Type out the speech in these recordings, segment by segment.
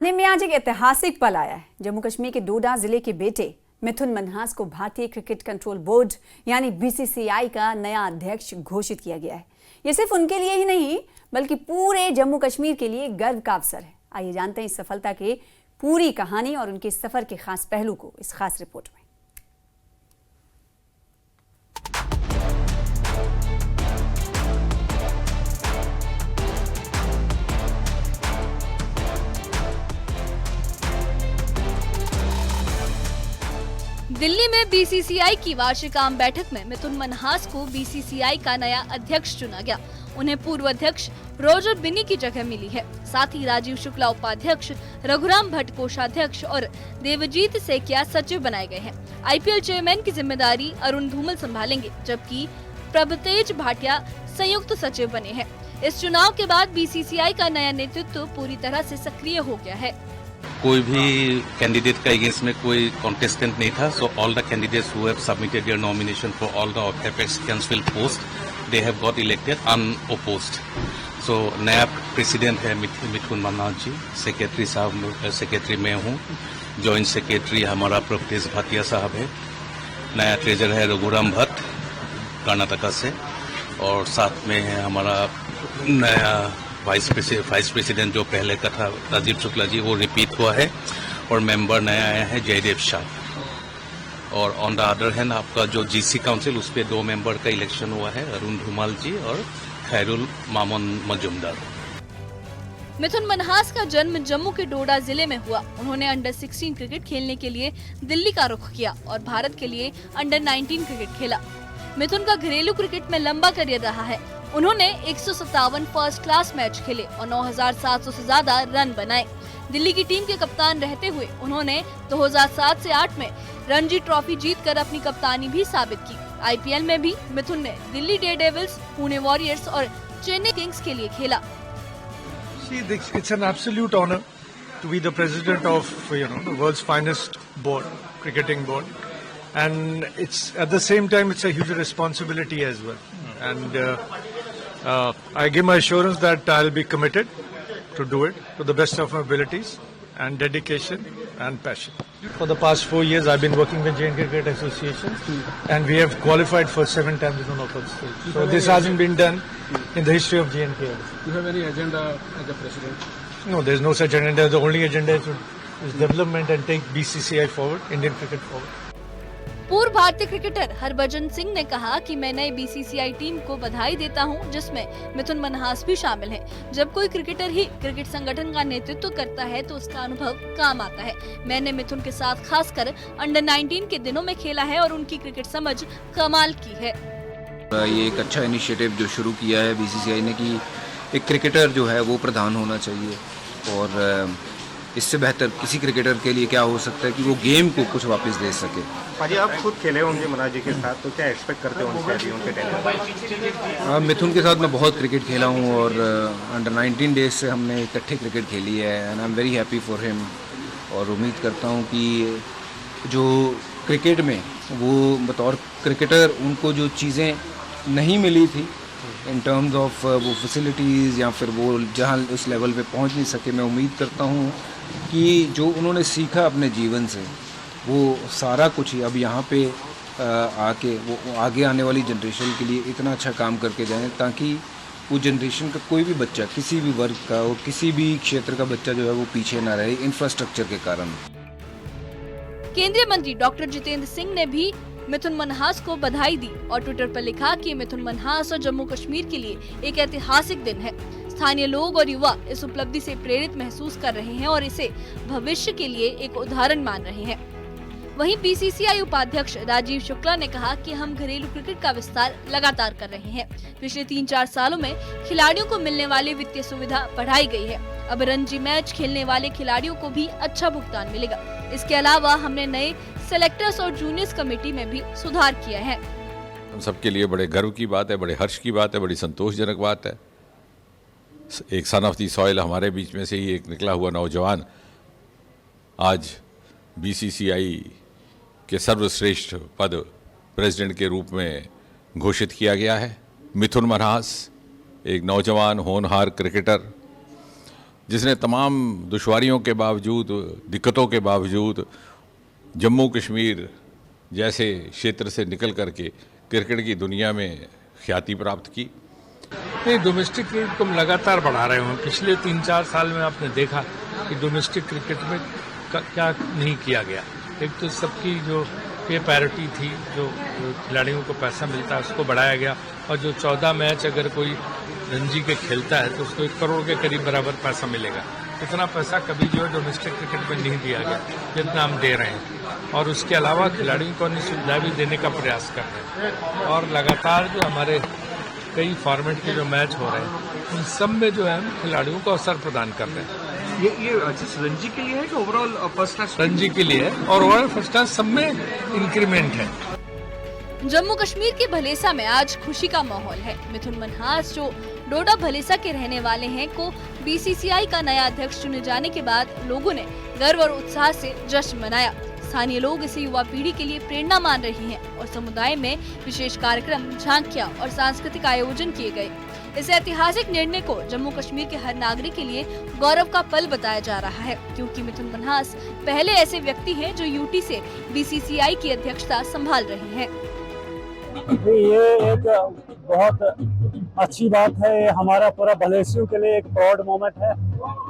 में आज एक ऐतिहासिक पल आया है। जम्मू कश्मीर के डोडा जिले के बेटे मिथुन मनहास को भारतीय क्रिकेट कंट्रोल बोर्ड यानी बीसीसीआई का नया अध्यक्ष घोषित किया गया है। ये सिर्फ उनके लिए ही नहीं बल्कि पूरे जम्मू कश्मीर के लिए गर्व का अवसर है। आइए जानते हैं इस सफलता की पूरी कहानी और उनके सफर के खास पहलू को इस खास रिपोर्ट में। दिल्ली में बीसीसीआई की वार्षिक आम बैठक में मिथुन मनहास को बीसीसीआई का नया अध्यक्ष चुना गया। उन्हें पूर्व अध्यक्ष रोजर बिनी की जगह मिली है। साथ ही राजीव शुक्ला उपाध्यक्ष, रघुराम भट्ट कोषाध्यक्ष और देवजीत सेकिया सचिव बनाए गए हैं। आईपीएल चेयरमैन की जिम्मेदारी अरुण धूमल संभालेंगे, जबकि प्रभतेज भाटिया संयुक्त सचिव बने हैं। इस चुनाव के बाद बीसीसीआई का नया नेतृत्व पूरी तरह से सक्रिय हो गया है। कोई भी कैंडिडेट का अगेंस्ट में कोई कॉन्टेस्टेंट नहीं था, so all the candidates who have submitted their nomination for all the apex council post they have got elected unopposed. So नया प्रेसिडेंट है मिथुन मनहास जी, सेक्रेटरी मैं हूँ, जॉइंट सेक्रेटरी हमारा प्रभतेज भाटिया साहब है, नया ट्रेजर है रघुराम भट्ट कर्नाटका से, और साथ में है हमारा नया वाइस प्रेसिडेंट जो पहले का था राजीव शुक्ला जी, वो रिपीट हुआ है, और मेंबर नया आया है जयदेव शाह। और ऑन द अदर हैंड आपका जो जीसी काउंसिल उस पर 2 मेंबर का इलेक्शन हुआ है, अरुण धूमल जी और खैरुल मामून मजुमदार। मिथुन मनहास का जन्म जम्मू के डोडा जिले में हुआ। उन्होंने अंडर 16 क्रिकेट खेलने के लिए दिल्ली का रुख किया और भारत के लिए अंडर 19 क्रिकेट खेला। मिथुन का घरेलू क्रिकेट में लंबा करियर रहा है। उन्होंने 157 फर्स्ट क्लास मैच खेले और 9,700 से ज्यादा रन बनाए। दिल्ली की टीम के कप्तान रहते हुए उन्होंने 2007 से 8 में रणजी ट्रॉफी जीतकर अपनी कप्तानी भी साबित की। आईपीएल में भी मिथुन ने दिल्ली डेयरडेविल्स, पुणे वॉरियर्स और चेन्नई किंग्स के लिए खेला। It's an absolute honor to be the president of the world's finest board, cricketing board, and it's at the same time it's a huge responsibility as well. And I give my assurance that I'll be committed to do it to the best of my abilities and dedication and passion. For the past 4 years, I've been working with Jain Cricket Association, and we have qualified for 7 times in the knockout stage. So this hasn't been done in the history of JNK. Do you have any agenda as a president? No, there's no such agenda. The only agenda is development and take BCCI forward, Indian cricket forward. पूर्व भारतीय cricketer Harbhajan Singh ने कहा कि मैं नई BCCI team को बधाई देता हूं, जिसमें मिथुन मनहास भी शामिल हैं। जब कोई क्रिकेटर ही क्रिकेट संगठन का नेतृत्व करता है तो उसका अनुभव काम आता है। मैंने मिथुन के साथ खासकर अंडर 19 के दिनों में खेला है और उनकी क्रिकेट समझ कमाल की है। ये एक अच्छा इनिशिएटिव जो शुरू किया है बीसीसीआई ने कि एक क्रिकेटर जो है वो प्रधान होना चाहिए, और इससे बेहतर किसी क्रिकेटर के लिए क्या हो सकता है कि वो गेम को कुछ वापस दे सके। भाजी आप खुद खेले होंगे मनहास जी के साथ, तो क्या एक्सपेक्ट करते हो उनसे अभी उनके टैलेंट? मिथुन के साथ मैं बहुत क्रिकेट खेला हूँ और अंडर 19 डेज से हमने इकट्ठे क्रिकेट खेली है, and I am very happy for him. और उम्मीद करता हूँ कि जो क्रिकेट में वो बतौर क्रिकेटर उनको जो चीज़ें नहीं मिली थी इन टर्म्स ऑफ वो फैसिलिटीज़ या फिर वो जहाँ उस लेवल पे पहुँच नहीं सके, मैं उम्मीद करता हूँ कि जो उन्होंने सीखा अपने जीवन से वो सारा कुछ ही अब यहाँ पे आके वो आगे आने वाली जनरेशन के लिए इतना अच्छा काम करके जाएं, ताकि वो जनरेशन का कोई भी बच्चा किसी भी वर्ग का और किसी भी क्षेत्र का बच्चा जो है वो पीछे ना रहे इंफ्रास्ट्रक्चर के कारण। केंद्रीय मंत्री डॉक्टर जितेंद्र सिंह ने भी मिथुन मनहास को बधाई दी और ट्विटर पर लिखा कि मिथुन मनहास और जम्मू कश्मीर के लिए एक ऐतिहासिक दिन है। स्थानीय लोग और युवा इस उपलब्धि से प्रेरित महसूस कर रहे हैं और इसे भविष्य के लिए एक उदाहरण मान रहे हैं। वहीं बीसीसीआई उपाध्यक्ष राजीव शुक्ला ने कहा कि हम घरेलू क्रिकेट का विस्तार लगातार कर रहे हैं। पिछले 3-4 सालों में खिलाड़ियों को मिलने वाली वित्तीय सुविधा बढ़ाई गई है। अब रणजी मैच खेलने वाले खिलाड़ियों को भी अच्छा भुगतान मिलेगा। इसके अलावा हमने नए सेलेक्टर्स और जूनियर्स कमेटी में भी सुधार किया है। हम सबके लिए बड़े गर्व की बात है, बड़े हर्ष की बात है, बड़ी संतोषजनक बात है। एक सन ऑफ दी सॉइल हमारे बीच में से ही एक निकला हुआ नौजवान आज बीसीसीआई के सर्वश्रेष्ठ पद प्रेसिडेंट के रूप में घोषित किया गया है। मिथुन मनहास एक नौजवान होनहार क्रिकेटर जिसने तमाम दुश्वारियों के बावजूद, दिक्कतों के बावजूद जम्मू कश्मीर जैसे क्षेत्र से निकल करके क्रिकेट की दुनिया में ख्याति प्राप्त की। नहीं, डोमेस्टिक क्रिकेट को हम लगातार बढ़ा रहे हैं। पिछले 3-4 साल में आपने देखा कि डोमेस्टिक क्रिकेट में क्या नहीं किया गया। एक तो सबकी जो पे पैरिटी थी, जो खिलाड़ियों को पैसा मिलता है उसको बढ़ाया गया, और जो 14 मैच अगर कोई रणजी के खेलता है तो उसको 1 करोड़ के करीब बराबर पैसा मिलेगा। इतना पैसा कभी जो है डोमेस्टिक क्रिकेट में नहीं दिया गया जितना हम दे रहे हैं। और उसके अलावा खिलाड़ियों को अन्य सुविधा भी देने का प्रयास कर रहे हैं। और लगातार जो हमारे कई फॉर्मेट के जो मैच हो रहे हैं उन सब में जो है हम खिलाड़ियों को अवसर प्रदान कर रहे हैं। ये रणजी के लिए है कि ओवरऑल फर्स्ट क्लास? रणजी के लिए है और ओवरऑल फर्स्ट क्लास सब में इंक्रीमेंट है। जम्मू कश्मीर के भलेसा में आज खुशी का माहौल है। मिथुन मनहास जो डोडा भलेसा के रहने वाले हैं को बीसीसीआई का नया अध्यक्ष चुने जाने के बाद लोगों ने गर्व और उत्साह से जश्न मनाया। स्थानीय लोग इसे युवा पीढ़ी के लिए प्रेरणा मान रहे हैं और समुदाय में विशेष कार्यक्रम, झांकियां और सांस्कृतिक आयोजन किए गए। इस ऐतिहासिक निर्णय को जम्मू कश्मीर के हर नागरिक के लिए गौरव का पल बताया जा रहा है, क्योंकि मिथुन मनहास पहले ऐसे व्यक्ति हैं जो यूटी से बीसीसीआई की अध्यक्षता संभाल रहे हैं। ये एक बहुत अच्छी बात है। ये हमारा पूरा भलेसियों के लिए एक प्राउड मोमेंट है,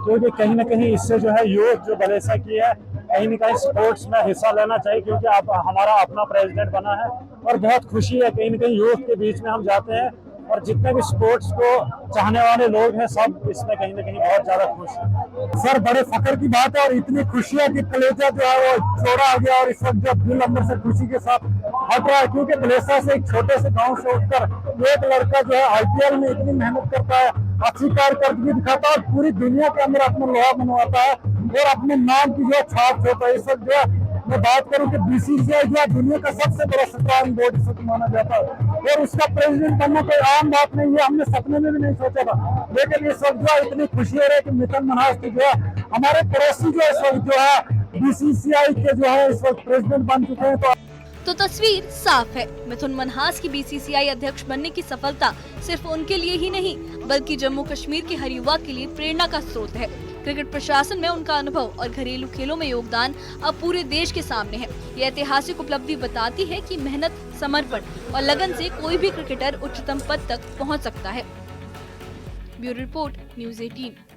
क्योंकि कहीं ना कहीं इससे जो है यूथ जो भलेसा की है कहीं न कहीं स्पोर्ट्स में हिस्सा लेना चाहिए, क्योंकि अब हमारा अपना प्रेसिडेंट बना है और बहुत खुशी है। कहीं न कहीं यूथ के बीच में हम जाते हैं और जितने भी स्पोर्ट्स को चाहने वाले लोग हैं सब इसमें कहीं न कहीं बहुत ज्यादा खुश हैं। सर, बड़े फख्र की बात है और इतनी खुशी है कि कलेजा जो है वो चौड़ा आ गया और इस वक्त जब दिल अंदर से खुशी के साथ हट रहा है, क्योंकि भलेसा से एक छोटे से गांव से उठकर एक लड़का जो है आईपीएल में इतनी मेहनत करता है, अच्छी कारकर्दगी दिखाता है और पूरी दुनिया के अंदर अपना लोहा मनवाता है और अपने नाम की जो छाप छोड़ता है। इस वक्त जो है मैं बात करूं कि बीसीसीआई जो है दुनिया का सबसे बड़ा स्ट्रॉन्ग बोर्ड इस वक्त माना जाता है और उसका प्रेसिडेंट बनना कोई आम बात नहीं है। हमने सपने में भी नहीं सोचा था, लेकिन इस वक्त जो है इतनी खुशी हो रही है कि मिथुन मनहास की जो है हमारे पड़ोसी जो इस वक्त जो है बीसीसीआई के जो है इस वक्त प्रेसिडेंट बन चुके हैं। तो तस्वीर साफ है, मिथुन मनहास की बीसीसीआई अध्यक्ष बनने की सफलता सिर्फ उनके लिए ही नहीं बल्कि जम्मू कश्मीर के हर युवा के लिए प्रेरणा का स्रोत है। क्रिकेट प्रशासन में उनका अनुभव और घरेलू खेलों में योगदान अब पूरे देश के सामने है। ये ऐतिहासिक उपलब्धि बताती है कि मेहनत, समर्पण और लगन से कोई भी क्रिकेटर उच्चतम पद तक पहुंच सकता है। Bureau report, news 18।